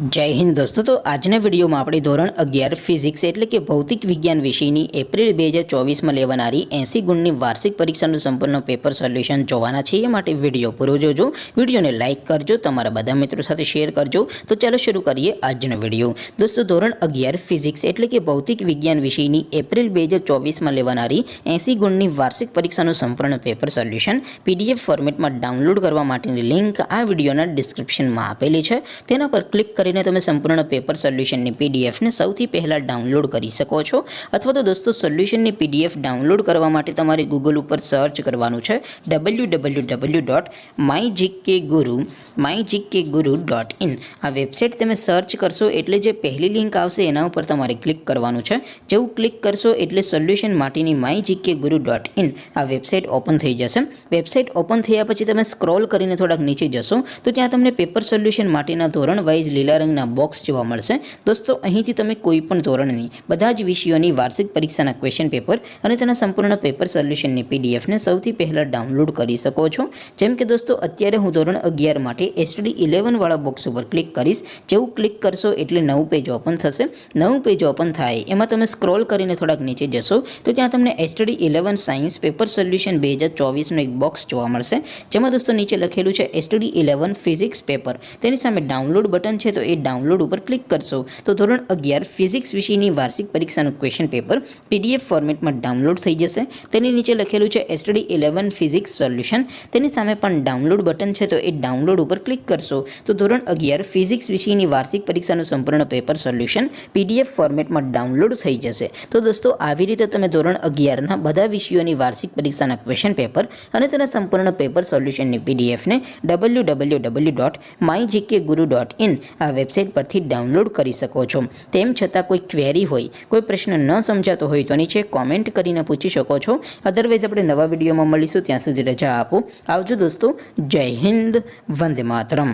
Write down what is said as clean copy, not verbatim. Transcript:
जय हिंद दोस्तों। तो આજના વિડીયોમાં આપણે ધોરણ 11 ફિઝિક્સ એટલે કે ભૌતિક વિજ્ઞાન વિષયની એપ્રિલ 2024માં લેવાનારી 80 ગુણની વાર્ષિક પરીક્ષાનું સંપૂર્ણ પેપર સોલ્યુશન જોવાના છે। એ માટે વિડીયો પૂરો જોજો, વિડીયોને લાઇક કરજો, તમારા બધા મિત્રો સાથે શેર કરજો। તો ચાલો શરૂ કરીએ આજનો વિડીયો। દોસ્તો ધોરણ 11 ફિઝિક્સ એટલે કે ભૌતિક વિજ્ઞાન વિષયની એપ્રિલ 2024માં લેવાનારી 80 ગુણની વાર્ષિક પરીક્ષાનું સંપૂર્ણ પેપર સોલ્યુશન PDF ફોર્મેટમાં ડાઉનલોડ કરવા માટેની લિંક આ વિડીયોના ડિસ્ક્રિપ્શનમાં આપેલી છે। તેના પર ક્લિક કરીને તમે સંપૂર્ણ પેપર સોલ્યુશનની PDF ને સૌથી પહેલા ડાઉનલોડ કરી શકો છો। અથવા તો દોસ્તો સોલ્યુશનની PDF ડાઉનલોડ કરવા માટે તમારે ગૂગલ ઉપર સર્ચ કરવાનું છે www.mygkguru.in। આ વેબસાઇટ તમે સર્ચ કરશો એટલે જે પહેલી લિંક આવશે એના ઉપર તમારે ક્લિક કરવાનું છે। જેવું ક્લિક કરશો એટલે સોલ્યુશન માટેની mygkguru.in આ વેબસાઇટ ઓપન થઈ જશે। વેબસાઇટ ઓપન થયા પછી તમે સ્ક્રોલ કરીને થોડાક નીચે જશો તો ત્યાં તમને પેપર સોલ્યુશન માટેના ધોરણ વાઇઝ લીલા રંગના બોક્સ જોવા મળશે। દોસ્તો અહીંથી તમે કોઈ પણ ધોરણની બધા જ વિષયોની વાર્ષિક પરીક્ષાના ક્વેશ્ચન પેપર અને તેના સંપૂર્ણ પેપર સોલ્યુશનની PDF ને સૌથી પહેલા ડાઉનલોડ કરી શકો છો। જેમ કે દોસ્તો અત્યારે હું ધોરણ 11 માટે STD 11 વાળા બોક્સ ઉપર ક્લિક કરીશ। જેવું ક્લિક કરશો એટલે નવું પેજ ઓપન થશે। નવું પેજ ઓપન થાય એમાં તમે સ્ક્રોલ કરીને થોડાક નીચે જશો તો ત્યાં તમને STD 11 સાયન્સ પેપર સોલ્યુશન 2024નું એક બોક્સ જોવા મળશે, જેમાં દોસ્તો નીચે લખેલું છે STD 11 ફિઝિક્સ પેપર। તેની સામે ડાઉનલોડ બટન છે તો એ ડાઉનલોડ ઉપર ક્લિક કરશો તો ધોરણ 11 ફિઝિક્સ વિષયની વાર્ષિક પરીક્ષાનું ક્વેશ્ચન પેપર PDF ફોર્મેટમાં ડાઉનલોડ થઈ જશે। તેની નીચે લખેલું છે STD 11 ફિઝિક્સ સોલ્યુશન। તેની સામે પણ ડાઉનલોડ બટન છે તો એ ડાઉનલોડ ઉપર ક્લિક કરશો તો ધોરણ 11 ફિઝિક્સ વિષયની વાર્ષિક પરીક્ષાનું સંપૂર્ણ પેપર સોલ્યુશન PDF ફોર્મેટમાં ડાઉનલોડ થઈ જશે। તો દોસ્તો આવી રીતે તમે ધોરણ 11ના બધા વિષયોની વાર્ષિક પરીક્ષાના ક્વેશ્ચન પેપર અને તેના સંપૂર્ણ પેપર સોલ્યુશનની PDF ને www.mygkguru.in આ વેબસાઇટ પરથી ડાઉનલોડ કરી શકો છો। તેમ છતાં કોઈ ક્વેરી હોય, કોઈ પ્રશ્ન ન સમજાતો હોય તો નીચે કોમેન્ટ કરીને પૂછી શકો છો। અધરવાઇઝ આપણે નવા વિડીયોમાં મળીશું, ત્યાં સુધી રજા આપો। આવજો દોસ્તો। જય હિન્દ, વંદે માતરમ।